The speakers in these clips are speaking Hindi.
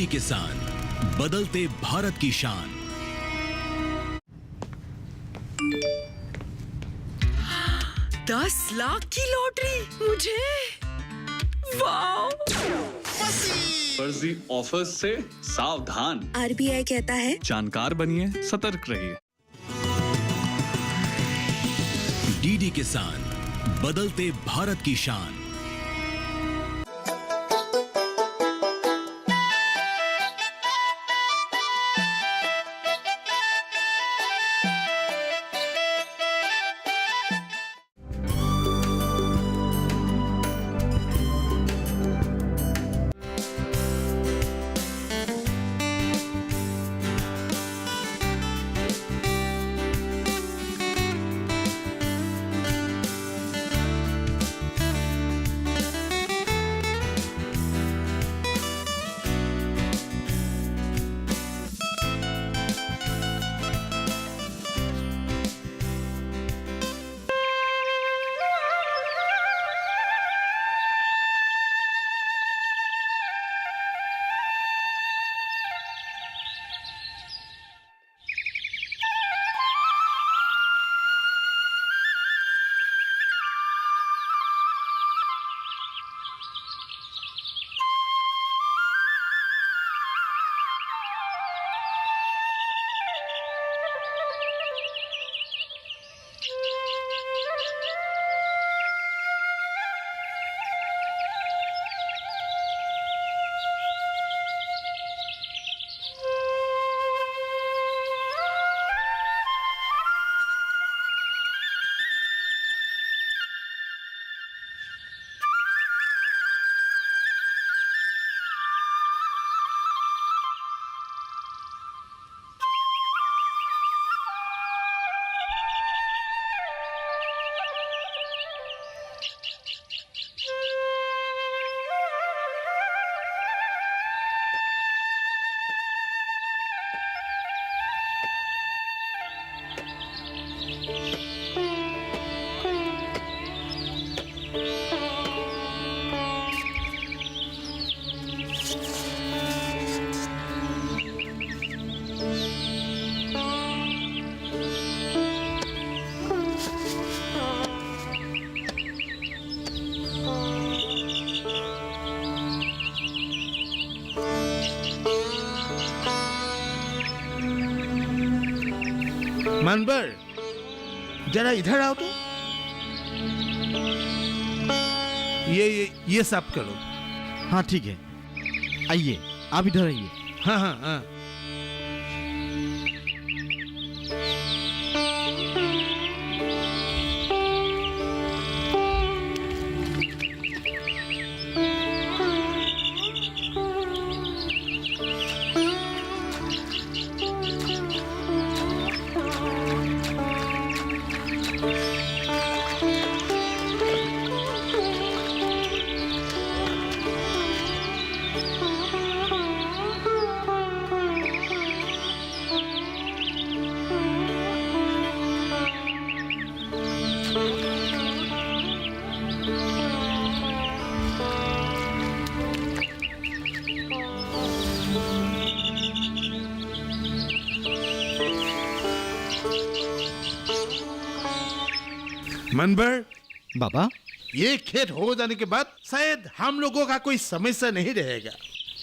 डीडी किसान, बदलते भारत की शान। ₹10 लाख की लॉटरी मुझे, वाह! फर्जी ऑफर्स से सावधान। RBI कहता है जानकार बनिए, सतर्क रहिए। डीडी किसान, बदलते भारत की शान। मनबर, जरा इधर आओ तो। ये साफ करो। हाँ ठीक है, आइए आप इधर आइए। हाँ हाँ हाँ। मनबर, बाबा, ये खेत हो जाने के बाद शायद हम लोगों का कोई समस्या नहीं रहेगा,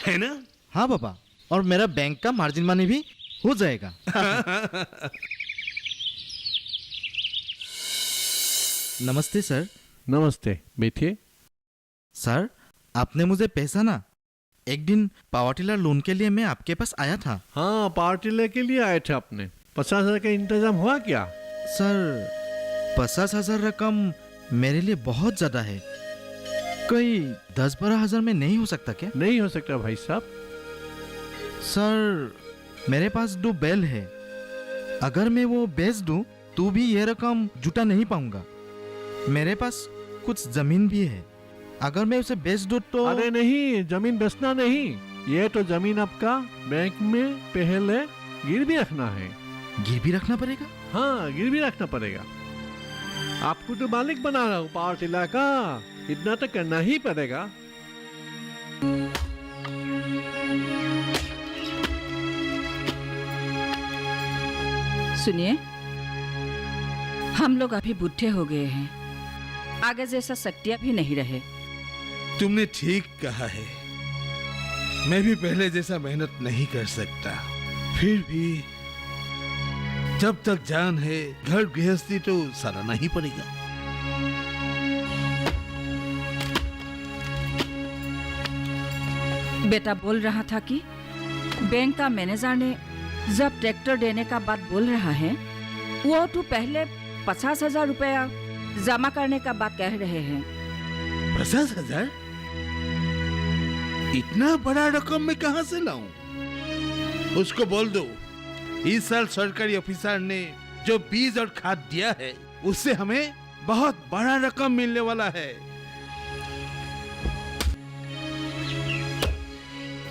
है ना? हाँ बाबा, और मेरा बैंक का मार्जिन मनी भी हो जाएगा। नमस्ते सर। नमस्ते, बैठिए। सर, आपने मुझे पहचाना? एक दिन पावर टिलर लोन के लिए मैं आपके पास आया था। हाँ, पावर टिलर के लिए आए थे आपने। 50,000 का इंतजाम हुआ क्या? सर, 50,000 रकम मेरे लिए बहुत ज्यादा है। कोई 10-12 हजार में नहीं हो सकता क्या? नहीं हो सकता भाई साहब। सर, मेरे पास 2 बैल है। अगर मैं वो बेच दूं तो भी ये रकम जुटा नहीं पाऊंगा। मेरे पास कुछ जमीन भी है। अगर मैं उसे बेच दूं तो... अरे नहीं, जमीन बेचना नहीं। ये तो जमीन आपका बैंक में पहले गिरवी रखना है। गिरवी रखना पड़ेगा? हाँ, गिरवी रखना पड़ेगा। आपको तो मालिक बना रहा हूँ पावर टिलर का, इतना तो करना ही पड़ेगा। सुनिए, हम लोग अभी बुढ़े हो गए हैं, आगे जैसा शक्तियां भी नहीं रहे। तुमने ठीक कहा है, मैं भी पहले जैसा मेहनत नहीं कर सकता। फिर भी जब तक जान है, घर गृहस्थी तो सराहना ही पड़ेगा। बेटा बोल रहा था कि बैंक का मैनेजर ने जब ट्रैक्टर देने का बात बोल रहा है, वो तो पहले 50,000 रुपया जमा करने का बात कह रहे हैं। 50,000? इतना बड़ा रकम मैं कहां से लाऊं? उसको बोल दो, इस साल सरकारी ऑफिसर ने जो बीज और खाद दिया है, उससे हमें बहुत बड़ा रकम मिलने वाला है।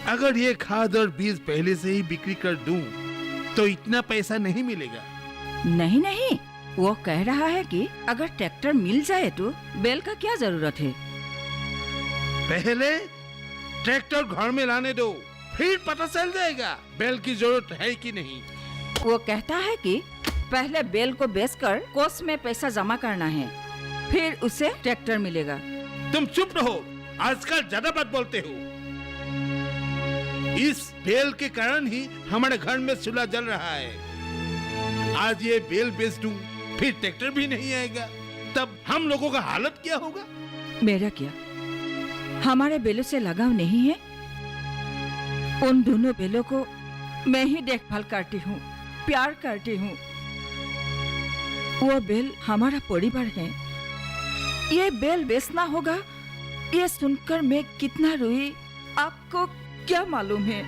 अगर ये खाद और बीज पहले से ही बिक्री कर दूं, तो इतना पैसा नहीं मिलेगा। नहीं नहीं, वो कह रहा है कि अगर ट्रैक्टर मिल जाए तो बैल का क्या जरूरत है। पहले ट्रैक्टर घर में लाने दो, फिर पता चल जाएगा बैल की जरूरत है कि नहीं। वो कहता है कि पहले बैल को बेचकर कोष में पैसा जमा करना है, फिर उसे ट्रैक्टर मिलेगा। तुम चुप रहो, आजकल ज्यादा बात बोलते हो। इस बेल के कारण ही हमारे घर में चूल्हा जल रहा है। आज ये बेल बेच दूं, फिर ट्रैक्टर भी नहीं आएगा, तब हम लोगों का हालत क्या होगा? मेरा क्या, हमारे बेलों से लगाव नहीं है? उन दोनों बेलों को मैं ही देखभाल करती हूँ, प्यार करती हूँ। वो बेल हमारा परिवार है। ये बेल बेचना होगा, ये सुनकर मैं कितना रोई, आपको क्या मालूम है।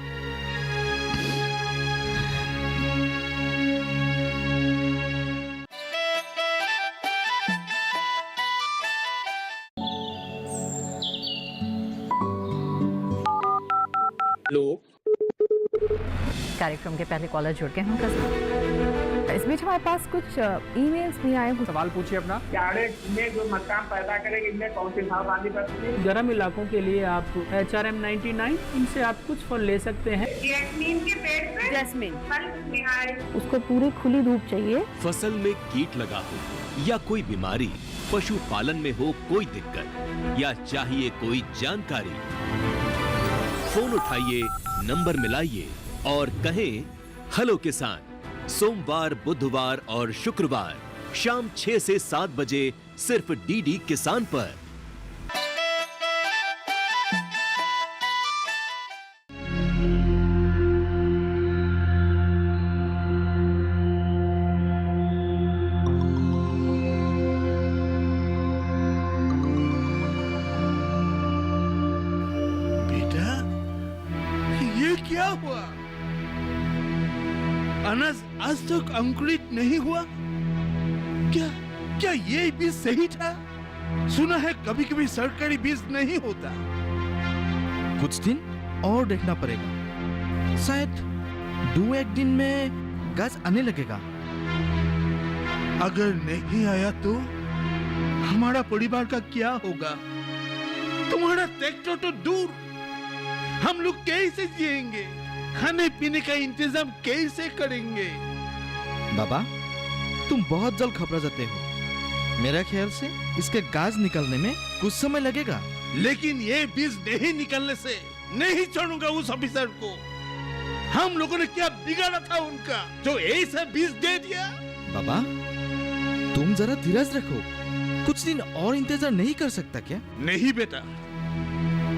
कार्यक्रम के पहले कॉलर जुड़ गए हैं साथ। इस बीच हमारे पास कुछ ईमेल्स भी आए हैं। सवाल पूछिए अपना। में जो मकान पैदा करेंगे, इनमें कौन सी सावधानी बरतनी है? गर्म इलाकों के लिए आप HRM 99 इनसे आप कुछ फल ले सकते हैं। जैस्मीन के पेड़ पे जैस्मिन, फल निहार। उसको पूरी खुली धूप चाहिए। फसल में कीट लगा हो या कोई बीमारी, पशुपालन में हो कोई दिक्कत या चाहिए कोई जानकारी, फोन उठाइए, नंबर मिलाइए और कहें हेलो किसान। सोमवार, बुधवार और शुक्रवार शाम 6 से 7 बजे सिर्फ डीडी किसान पर। बेटा, ये क्या हुआ? अनाज आज तक अंकुरित नहीं हुआ। क्या ये बीज सही था? सुना है कभी कभी सरकारी बीज नहीं होता। कुछ दिन और देखना पड़ेगा, शायद 2-1 दिन में गाज आने लगेगा। अगर नहीं आया तो हमारा परिवार का क्या होगा? तुम्हारा ट्रैक्टर तो दूर, हम लोग कैसे जिएंगे? खाने पीने का इंतजाम कैसे करेंगे? बाबा, तुम बहुत जल्द घबरा जाते हो। मेरा ख्याल से इसके गाज निकलने में कुछ समय लगेगा। लेकिन ये बीज नहीं निकलने से नहीं छोड़ूंगा उस ऑफिसर को। हम लोगों ने क्या बिगाड़ा था उनका, जो ऐसा बीज दे दिया? बाबा, तुम जरा धीरज रखो, कुछ दिन और इंतजार नहीं कर सकता क्या? नहीं बेटा,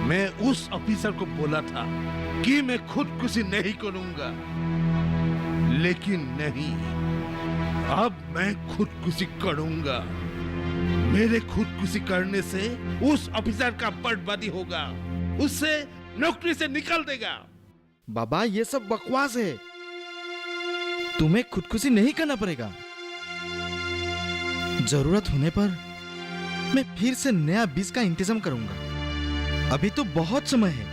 मैं उस ऑफिसर को बोला था कि मैं खुदकुशी नहीं करूंगा, लेकिन नहीं, अब मैं खुदकुशी करूंगा। मेरे खुदकुशी करने से उस ऑफिसर का बर्बादी होगा, उससे नौकरी से निकाल देगा। बाबा, ये सब बकवास है। तुम्हें खुदकुशी नहीं करना पड़ेगा। जरूरत होने पर मैं फिर से नया बीज का इंतजाम करूंगा। अभी तो बहुत समय है।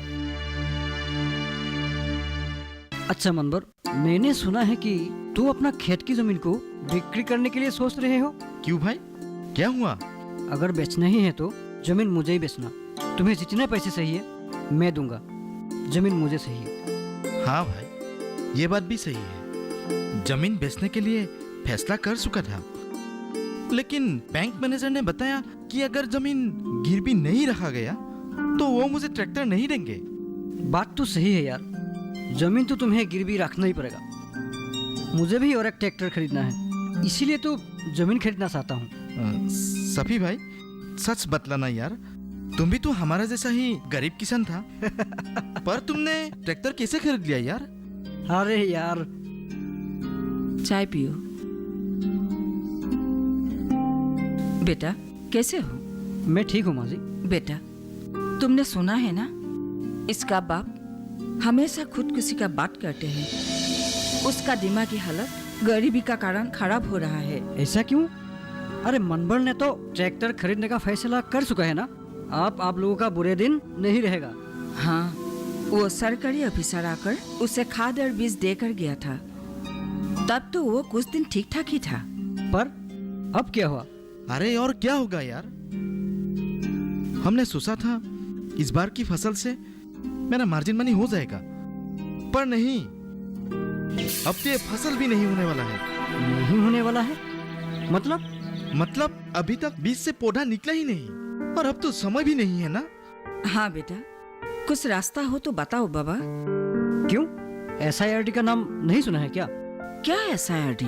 अच्छा मनबर, मैंने सुना है कि तू अपना खेत की जमीन को बिक्री करने के लिए सोच रहे हो। क्यों भाई, क्या हुआ? अगर बेचना ही है तो जमीन मुझे ही बेचना। तुम्हें जितने पैसे चाहिए मैं दूंगा, जमीन मुझे चाहिए। हाँ भाई, ये बात भी सही है। जमीन बेचने के लिए फैसला कर चुका था, लेकिन बैंक मैनेजर ने बताया कि अगर जमीन गिरवी नहीं रखा गया तो वो मुझे ट्रैक्टर नहीं देंगे। बात तो सही है यार, जमीन तो तुम्हें गिरवी रखना ही पड़ेगा। मुझे भी और एक ट्रैक्टर खरीदना है, इसीलिए तो जमीन खरीदना चाहता हूँ। सफी भाई, सच बतलाना यार, तुम भी तो हमारा जैसा ही गरीब किसान था। पर तुमने ट्रैक्टर कैसे खरीद लिया यार? अरे यार, चाय पियो। बेटा कैसे हो? मैं ठीक हूँ माँ जी। बेटा, तुमने सुना है ना, इसका बाप हमेशा खुदकुशी का बात करते हैं। उसका दिमागी हालत गरीबी का कारण खराब हो रहा है। ऐसा क्यों? अरे मनबर ने तो ट्रैक्टर खरीदने का फैसला कर चुका है ना। आप लोगों का बुरे दिन नहीं रहेगा। हाँ, वो सरकारी ऑफिसर आकर उसे खाद और बीज देकर गया था, तब तो वो कुछ दिन ठीक ठाक ही था। पर अब क्या हुआ? अरे और क्या होगा यार, हमने सोचा था इस बार की फसल से मेरा मार्जिन मनी हो जाएगा, पर नहीं, अब तो ये फसल भी नहीं होने वाला है। नहीं होने वाला है? मतलब अभी तक बीज से पौधा निकला ही नहीं, और अब तो समय भी नहीं है ना। हाँ बेटा, कुछ रास्ता हो तो बताओ बाबा। क्यों, SIRD का नाम नहीं सुना है क्या? क्या SIRD?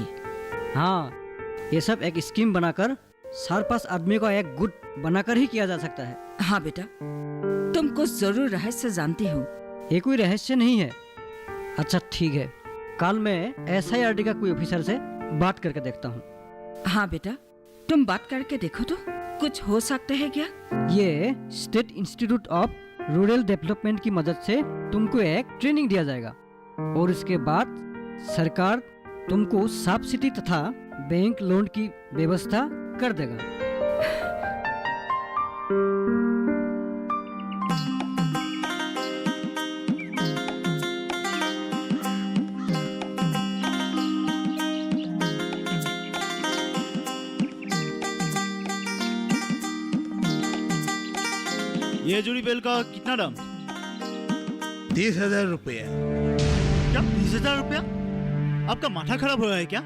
हाँ, ये सब एक स्कीम बनाकर 4-5 आदमी को एक गुट बनाकर ही किया जा सकता है। हाँ बेटा, तुम कुछ जरूर रहस्य जानती हो। ये कोई रहस्य नहीं है। अच्छा ठीक है, कल मैं SIRD का कोई ऑफिसर से बात करके देखता हूँ। हाँ बेटा, तुम बात करके देखो तो कुछ हो सकता है क्या? ये state institute of rural development की मदद से तुमको एक ट्रेनिंग दिया जाएगा, और इसके बाद सरकार तुमको सब्सिडी तथा बैंक लोन की व्यवस्था कर देगा। ये जोड़ी बेल का कितना दाम? 30,000 रुपया। क्या 30,000 रुपया? आपका माथा खराब हो रहा है क्या?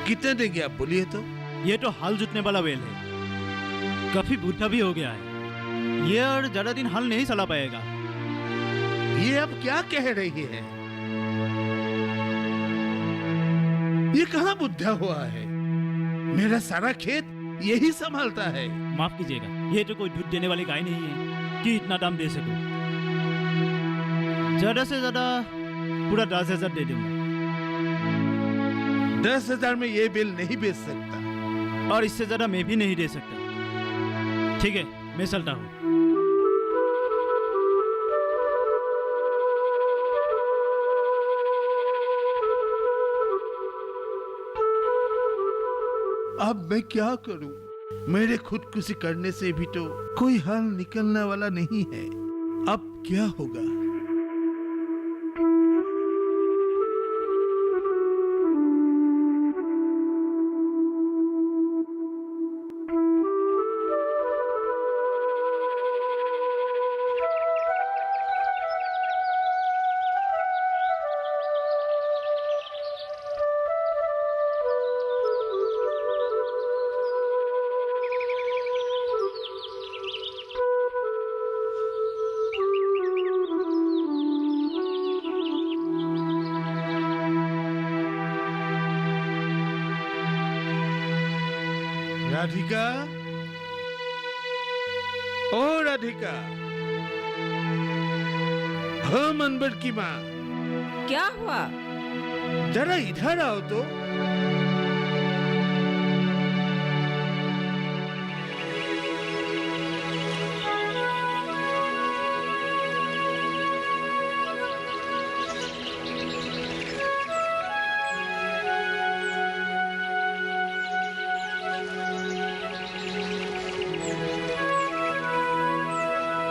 कितने देंगे आप, बोलिए तो। ये तो हाल जुतने वाला बेल है, काफी बूढ़ा भी हो गया है, ये और ज्यादा दिन हाल नहीं चला पाएगा। ये अब क्या कह रही है? ये कहाँ बुढ़ा हुआ है? मेरा सारा खेत यही संभालता है। माफ कीजिएगा, ये तो कोई दूध देने वाली गाय नहीं है कि इतना दाम दे सको। ज्यादा से ज्यादा पूरा 10,000 दे दूंगा। 10,000 में ये बिल नहीं बेच सकता, और इससे ज्यादा मैं भी नहीं दे सकता। ठीक है, मैं चलता हूँ। अब मैं क्या करूं? मेरे खुदकुशी करने से भी तो कोई हल निकलने वाला नहीं है। अब क्या होगा? राधिका, ओ राधिका, हाँ मनबर की माँ, क्या हुआ? जरा इधर आओ तो।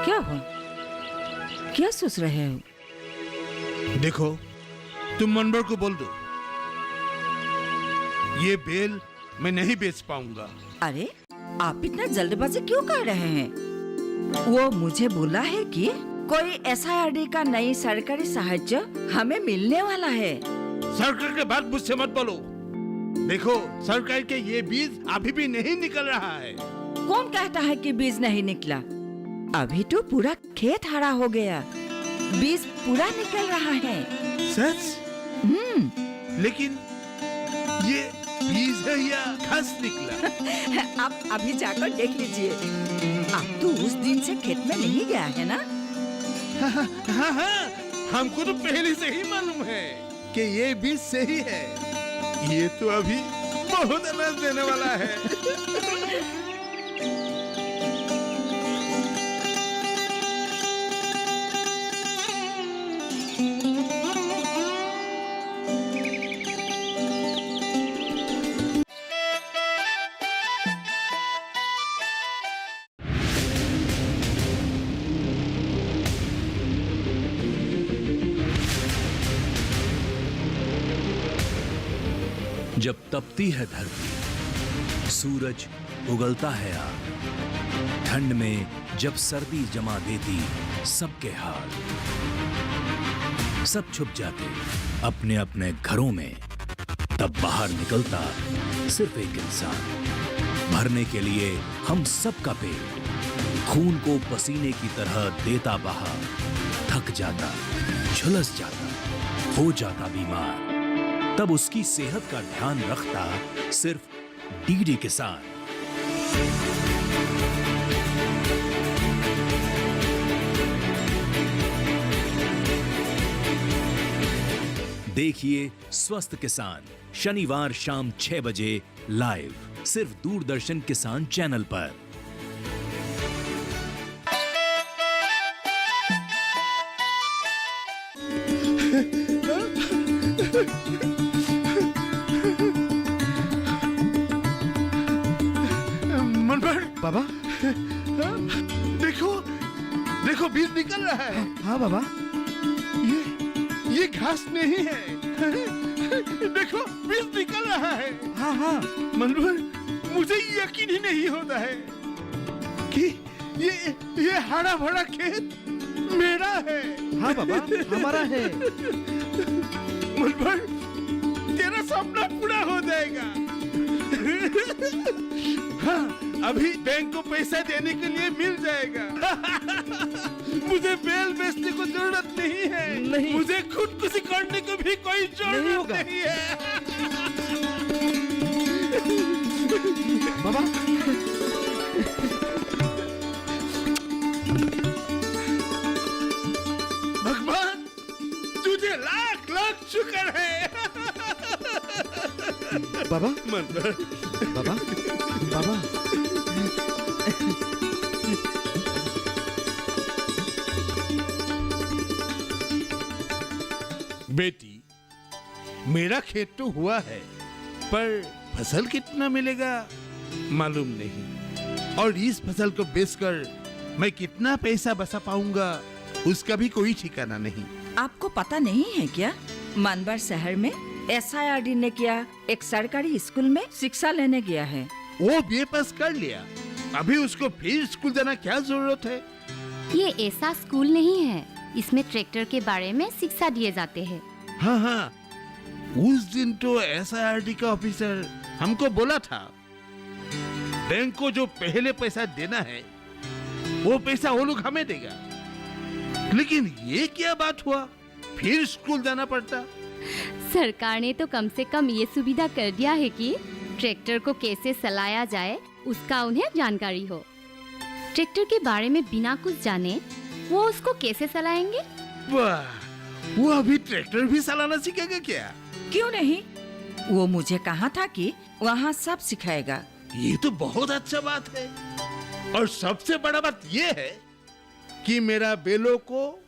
क्या हुआ? क्या सोच रहे हो? देखो, तुम मनबर को बोल दो, ये बेल मैं नहीं बेच पाऊंगा। अरे, आप इतना जल्दबाजी क्यों कर रहे हैं? वो मुझे बोला है कि कोई SIRD का नई सरकारी सहायता हमें मिलने वाला है। सरकार के बात मुझसे मत बोलो। देखो, सरकार के ये बीज अभी भी नहीं निकल रहा है। कौन कहता है कि बीज नहीं निकला? अभी तो पूरा खेत हरा हो गया, बीज पूरा निकल रहा है। सच? लेकिन ये बीज है या घास निकला? आप अभी जाकर देख लीजिए। आप तो उस दिन से खेत में नहीं गया है ना? हाँ, हमको तो पहले से ही मालूम है कि ये बीज सही है। ये तो अभी बहुत अनाज देने वाला है। जब तपती है धरती, सूरज उगलता है आग, ठंड में जब सर्दी जमा देती सबके हाल, सब छुप जाते अपने अपने घरों में, तब बाहर निकलता सिर्फ एक इंसान, भरने के लिए हम सबका पेट, खून को पसीने की तरह देता बहा, थक जाता, झुलस जाता, हो जाता बीमार, तब उसकी सेहत का ध्यान रखता सिर्फ डीडी किसान। देखिए स्वस्थ किसान शनिवार शाम 6 बजे लाइव, सिर्फ दूरदर्शन किसान चैनल पर। बाबा, देखो देखो, बीज निकल रहा है। हाँ बाबा, ये घास नहीं है। देखो, बीज निकल रहा है। हाँ हाँ, मनोहर, मुझे यकीन ही नहीं होता है कि ये हरा भरा खेत मेरा है। हाँ बाबा, हमारा है। मनोहर, तेरा सपना पूरा हो जाएगा। हाँ, अभी बैंक को पैसा देने के लिए मिल जाएगा। मुझे बैल बेचने को जरूरत नहीं है। नहीं। मुझे खुदकुशी करने को भी कोई जरूरत नहीं है। बाबा, भगवान, तुझे लाख लाख शुक्र है। बाबा, मनोहर, बाबा, बाबा, बेटी, मेरा खेत तो हुआ है, पर फसल कितना मिलेगा मालूम नहीं, और इस फसल को बेचकर मैं कितना पैसा बचा पाऊंगा उसका भी कोई ठिकाना नहीं। आपको पता नहीं है क्या? मानवर शहर में SIRD ने किया एक सरकारी स्कूल में शिक्षा लेने गया है। वो BA पास कर लिया, अभी उसको फिर स्कूल जाना क्या जरूरत है? ये ऐसा स्कूल नहीं है, इसमें ट्रैक्टर के बारे में शिक्षा दिए जाते हैं। हाँ हाँ, उस दिन तो SIRD का ऑफिसर हमको बोला था, बैंक को जो पहले पैसा देना है वो पैसा वो लोग हमें देगा। लेकिन ये क्या बात हुआ, फिर स्कूल जाना पड़ता? सरकार ने तो कम से कम ये सुविधा कर दिया है कि ट्रैक्टर को कैसे चलाया जाए उसका उन्हें जानकारी हो। ट्रैक्टर के बारे में बिना कुछ जाने वो उसको कैसे चलाएंगे? वाह, वो अभी ट्रैक्टर भी चलाना सीखेगा क्या? क्यों नहीं, वो मुझे कहा था कि वहाँ सब सिखाएगा। ये तो बहुत अच्छा बात है, और सबसे बड़ा बात ये है कि मेरा बेलों को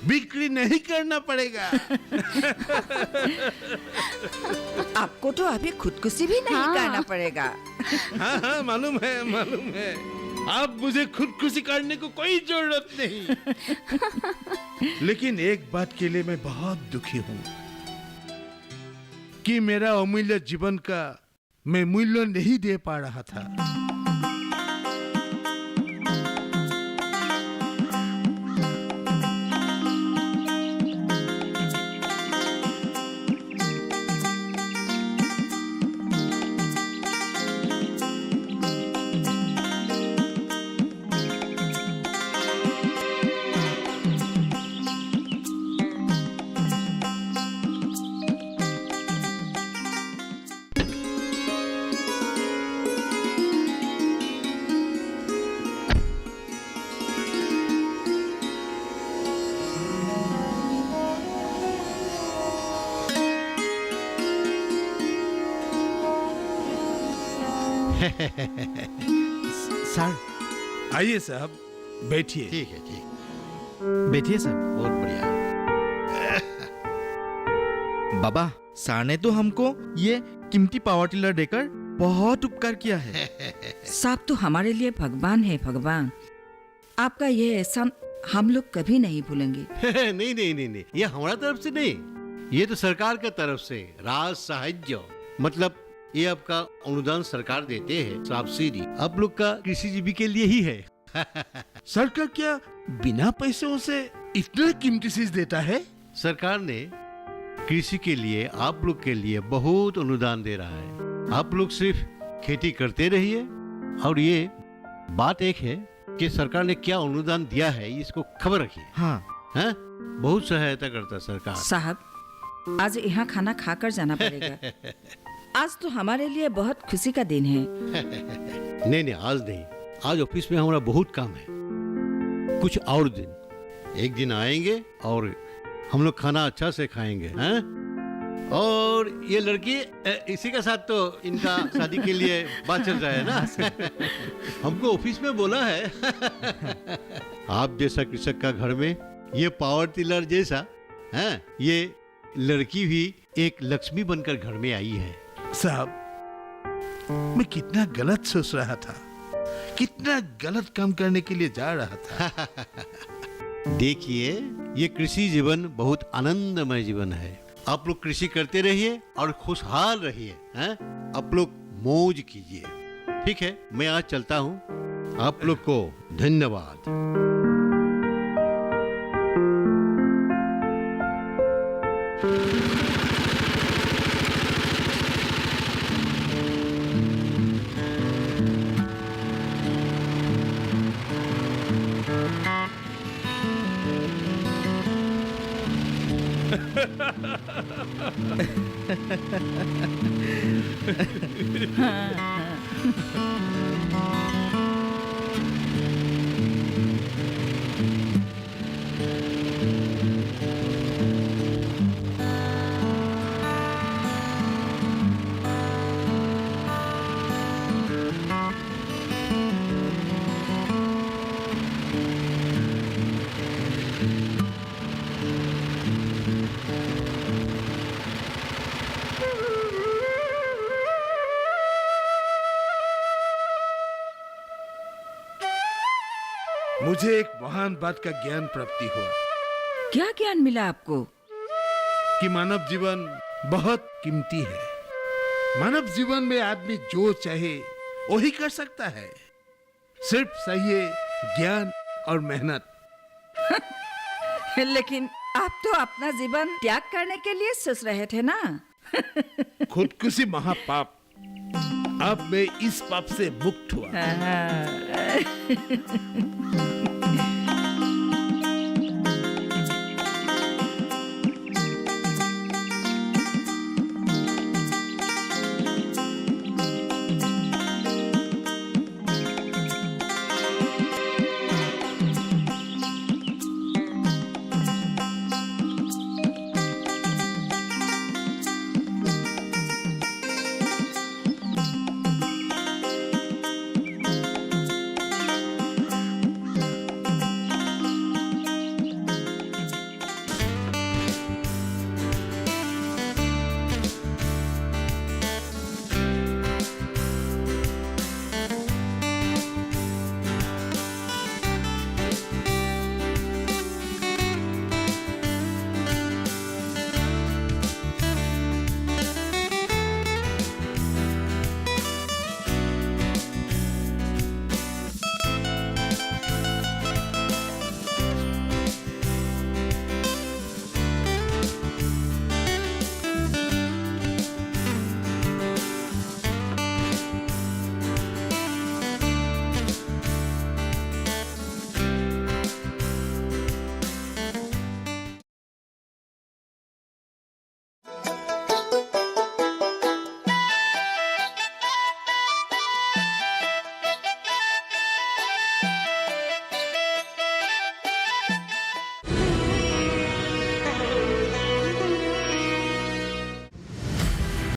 बिक्री नहीं करना पड़ेगा। आपको तो अभी खुदकुशी भी नहीं करना पड़ेगा। हाँ हाँ, मालूम है मालूम है, अब मुझे खुदकुशी करने को कोई जरूरत नहीं। लेकिन एक बात के लिए मैं बहुत दुखी हूँ कि मेरा अमूल्य जीवन का मैं मूल्य नहीं दे पा रहा था। सर आइए साहब, बैठिए। ठीक है, ठीक। बैठिए सर। बहुत बढ़िया। बाबा, सर ने तो हमको ये कीमती पावर टिलर देकर बहुत उपकार किया है। साहब तो हमारे लिए भगवान है, भगवान। आपका ये एहसान हम लोग कभी नहीं भूलेंगे। नहीं नहीं नहीं नहीं, ये हमारा तरफ से नहीं, ये तो सरकार का तरफ से राज सहाय्य, मतलब ये आपका अनुदान सरकार देते हैं, सब्सिडी आप लोग का कृषि जीविका के लिए ही है। सरकार क्या बिना पैसों से इतना कीमती चीज देता है? सरकार ने कृषि के लिए आप लोग के लिए बहुत अनुदान दे रहा है। आप लोग सिर्फ खेती करते रहिए। और ये बात एक है कि सरकार ने क्या अनुदान दिया है, इसको खबर रखिए। हाँ, हैं? बहुत सहायता करता सरकार। साहब, आज यहाँ खाना खाकर जाना पड़ेगा। आज तो हमारे लिए बहुत खुशी का दिन है। नहीं नहीं, आज नहीं, आज ऑफिस में हमारा बहुत काम है। कुछ और दिन, एक दिन आएंगे और हम लोग खाना अच्छा से खाएंगे, हैं? और ये लड़की इसी के साथ तो इनका शादी के लिए बात चल रहा है ना। हमको ऑफिस में बोला है। आप जैसा कृषक का घर में ये पावर टिलर जैसा, हैं? ये लड़की भी एक लक्ष्मी बनकर घर में आई है। साहब, मैं कितना गलत सोच रहा था, कितना गलत काम करने के लिए जा रहा था। देखिए, ये कृषि जीवन बहुत आनंदमय जीवन है। आप लोग कृषि करते रहिए और खुशहाल रहिए, हैं? आप लोग मौज कीजिए। ठीक है, मैं आज चलता हूँ। आप लोग को धन्यवाद। मुझे एक महान बात का ज्ञान प्राप्ति हुआ। क्या ज्ञान मिला आपको? कि मानव जीवन बहुत कीमती है। मानव जीवन में आदमी जो चाहे वही कर सकता है, सिर्फ चाहिए ज्ञान और मेहनत। लेकिन आप तो अपना जीवन त्याग करने के लिए सोच रहे थे ना? खुदकुशी महापाप। अब मैं इस पाप से मुक्त हुआ।